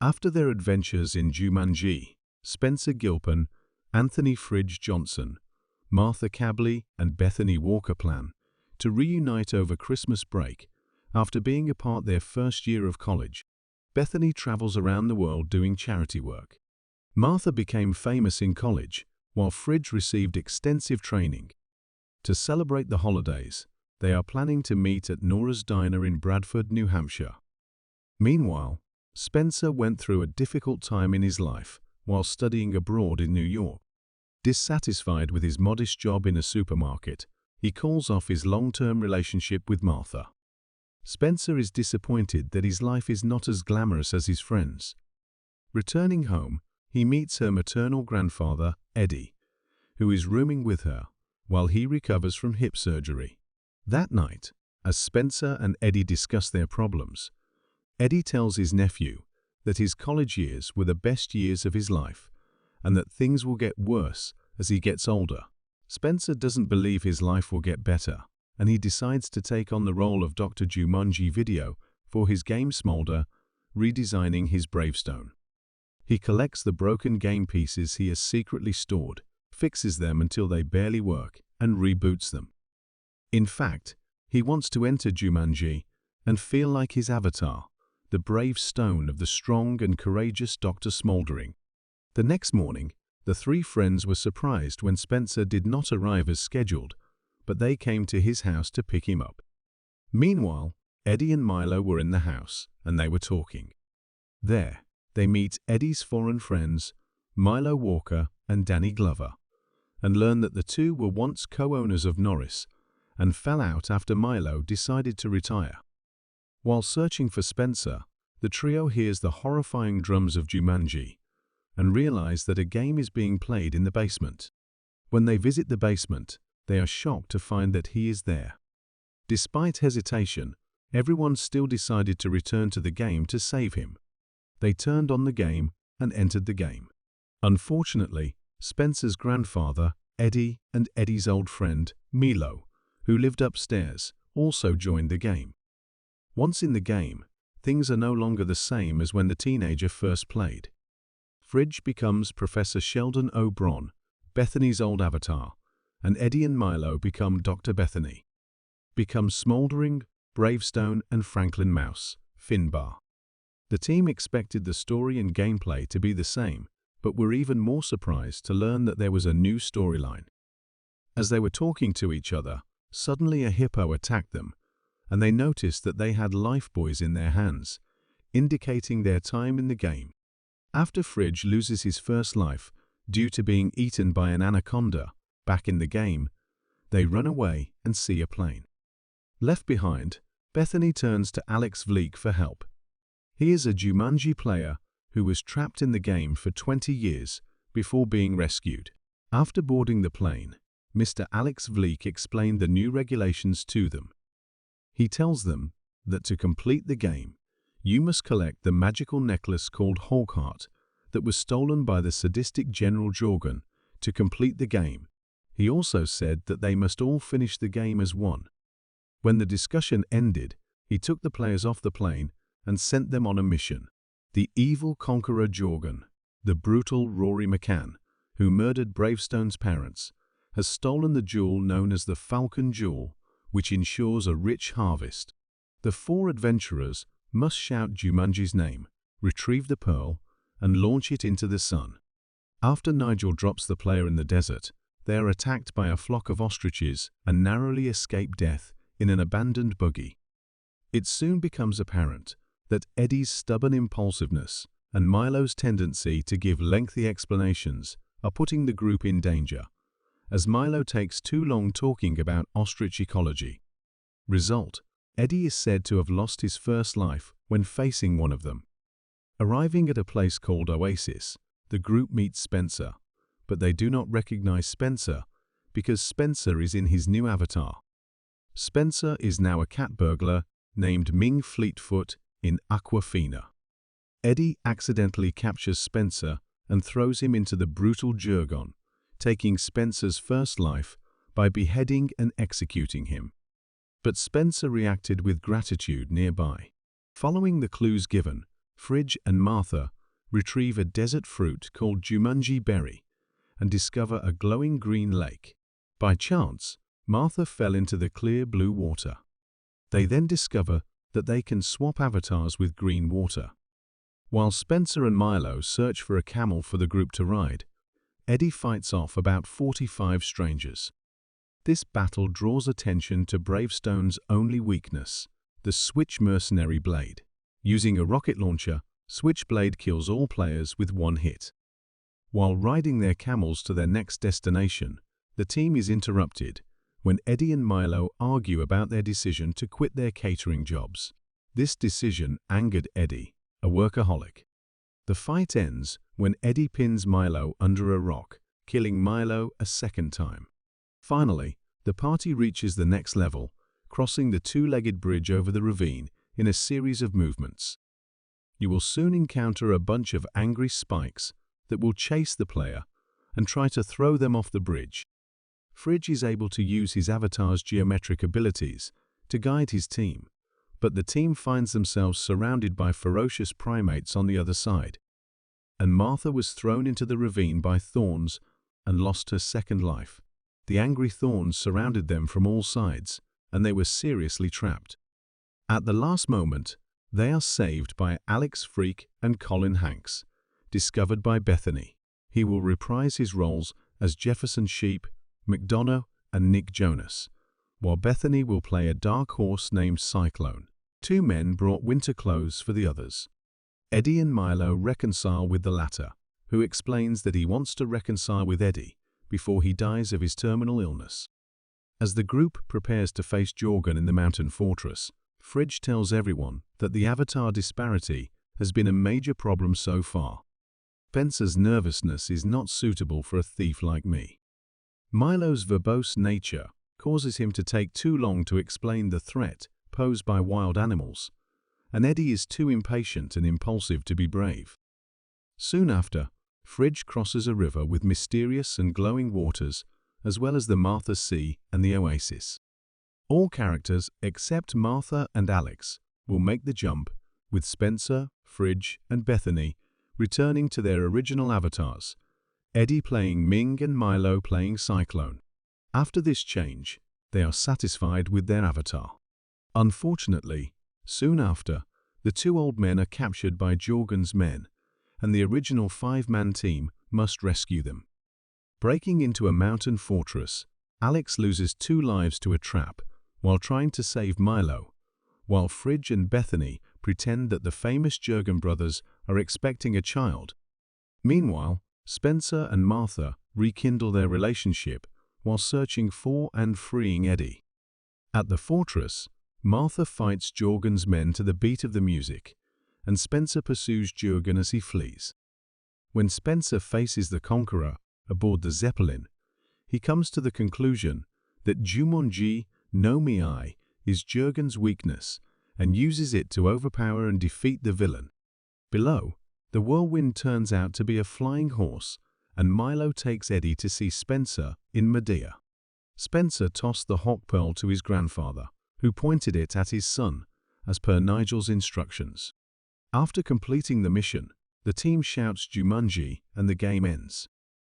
After their adventures in Jumanji, Spencer Gilpin, Anthony Fridge Johnson, Martha Cabley, and Bethany Walker plan to reunite over Christmas break after being apart their first year of college. Bethany travels around the world doing charity work. Martha became famous in college, while Fridge received extensive training. To celebrate the holidays, they are planning to meet at Nora's Diner in Bradford, New Hampshire. Meanwhile, Spencer went through a difficult time in his life while studying abroad in New York. Dissatisfied with his modest job in a supermarket, he calls off his long-term relationship with Martha. Spencer is disappointed that his life is not as glamorous as his friends. Returning home, he meets her maternal grandfather, Eddie, who is rooming with her while he recovers from hip surgery. That night, as Spencer and Eddie discuss their problems, Eddie tells his nephew that his college years were the best years of his life and that things will get worse as he gets older. Spencer doesn't believe his life will get better, and he decides to take on the role of Dr. Jumanji Video for his game Smolder, redesigning his Bravestone. He collects the broken game pieces he has secretly stored, fixes them until they barely work, and reboots them. In fact, he wants to enter Jumanji and feel like his avatar, the brave stone of the strong and courageous Dr. Smoldering. The next morning, the three friends were surprised when Spencer did not arrive as scheduled, but they came to his house to pick him up. Meanwhile, Eddie and Milo were in the house, and they were talking. There, they meet Eddie's foreign friends, Milo Walker and Danny Glover, and learn that the two were once co-owners of Norris and fell out after Milo decided to retire. While searching for Spencer, the trio hears the horrifying drums of Jumanji and realize that a game is being played in the basement. When they visit the basement, they are shocked to find that he is there. Despite hesitation, everyone still decided to return to the game to save him. They turned on the game and entered the game. Unfortunately, Spencer's grandfather, Eddie, and Eddie's old friend, Milo, who lived upstairs, also joined the game. Once in the game, things are no longer the same as when the teenager first played. Fridge becomes Professor Sheldon O'Bron, Bethany's old avatar, and Eddie and Milo become Dr. Bethany. Become Smoldering, Bravestone, and Franklin Mouse, Finbar. The team expected the story and gameplay to be the same, but were even more surprised to learn that there was a new storyline. As they were talking to each other, suddenly a hippo attacked them, and they noticed that they had lifebuoys in their hands, indicating their time in the game. After Fridge loses his first life due to being eaten by an anaconda back in the game, they run away and see a plane. Left behind, Bethany turns to Alex Vleek for help. He is a Jumanji player who was trapped in the game for 20 years before being rescued. After boarding the plane, Mr. Alex Vleek explained the new regulations to them. He tells them that to complete the game, you must collect the magical necklace called Hawkheart that was stolen by the sadistic General Jorgen to complete the game. He also said that they must all finish the game as one. When the discussion ended, he took the players off the plane and sent them on a mission. The evil conqueror Jorgen, the brutal Rory McCann, who murdered Bravestone's parents, has stolen the jewel known as the Falcon Jewel, which ensures a rich harvest. The four adventurers must shout Jumanji's name, retrieve the pearl, and launch it into the sun. After Nigel drops the player in the desert, they are attacked by a flock of ostriches and narrowly escape death in an abandoned buggy. It soon becomes apparent that Eddie's stubborn impulsiveness and Milo's tendency to give lengthy explanations are putting the group in danger, as Milo takes too long talking about ostrich ecology. Result: Eddie is said to have lost his first life when facing one of them. Arriving at a place called Oasis, the group meets Spencer, but they do not recognize Spencer because Spencer is in his new avatar. Spencer is now a cat burglar named Ming Fleetfoot in Aquafina. Eddie accidentally captures Spencer and throws him into the brutal Jurgon, taking Spencer's first life by beheading and executing him. But Spencer reacted with gratitude nearby. Following the clues given, Fridge and Martha retrieve a desert fruit called Jumanji berry and discover a glowing green lake. By chance, Martha fell into the clear blue water. They then discover that they can swap avatars with green water. While Spencer and Milo search for a camel for the group to ride, Eddie fights off about 45 strangers. This battle draws attention to Bravestone's only weakness, the Switch mercenary blade. Using a rocket launcher, Switchblade kills all players with one hit. While riding their camels to their next destination, the team is interrupted when Eddie and Milo argue about their decision to quit their catering jobs. This decision angered Eddie, a workaholic. The fight ends when Eddie pins Milo under a rock, killing Milo a second time. Finally, the party reaches the next level, crossing the two-legged bridge over the ravine in a series of movements. You will soon encounter a bunch of angry spikes that will chase the player and try to throw them off the bridge. Fridge is able to use his avatar's geometric abilities to guide his team, but the team finds themselves surrounded by ferocious primates on the other side. And Martha was thrown into the ravine by thorns and lost her second life. The angry thorns surrounded them from all sides, and they were seriously trapped. At the last moment, they are saved by Alex Freak and Colin Hanks, discovered by Bethany. He will reprise his roles as Jefferson Sheep, McDonough, and Nick Jonas, while Bethany will play a dark horse named Cyclone. Two men brought winter clothes for the others. Eddie and Milo reconcile with the latter, who explains that he wants to reconcile with Eddie before he dies of his terminal illness. As the group prepares to face Jorgen in the mountain fortress, Fridge tells everyone that the avatar disparity has been a major problem so far. Spencer's nervousness is not suitable for a thief like me. Milo's verbose nature causes him to take too long to explain the threat posed by wild animals, and Eddie is too impatient and impulsive to be brave. Soon after, Fridge crosses a river with mysterious and glowing waters, as well as the Martha Sea and the Oasis. All characters except Martha and Alex will make the jump, with Spencer, Fridge, and Bethany returning to their original avatars, Eddie playing Ming and Milo playing Cyclone. After this change, they are satisfied with their avatar. Unfortunately, soon after, the two old men are captured by Jorgen's men, and the original five-man team must rescue them. Breaking into a mountain fortress, Alex loses 2 lives to a trap while trying to save Milo, while Fridge and Bethany pretend that the famous Jurgen brothers are expecting a child. Meanwhile, Spencer and Martha rekindle their relationship while searching for and freeing Eddie. At the fortress, Martha fights Jorgen's men to the beat of the music, and Spencer pursues Jurgen as he flees. When Spencer faces the Conqueror aboard the Zeppelin, he comes to the conclusion that Jumanji no Mi is Jurgen's weakness and uses it to overpower and defeat the villain. Below, the whirlwind turns out to be a flying horse, and Milo takes Eddie to see Spencer in Medea. Spencer tossed the hawk pearl to his grandfather, who pointed it at his son, as per Nigel's instructions. After completing the mission, the team shouts Jumanji and the game ends.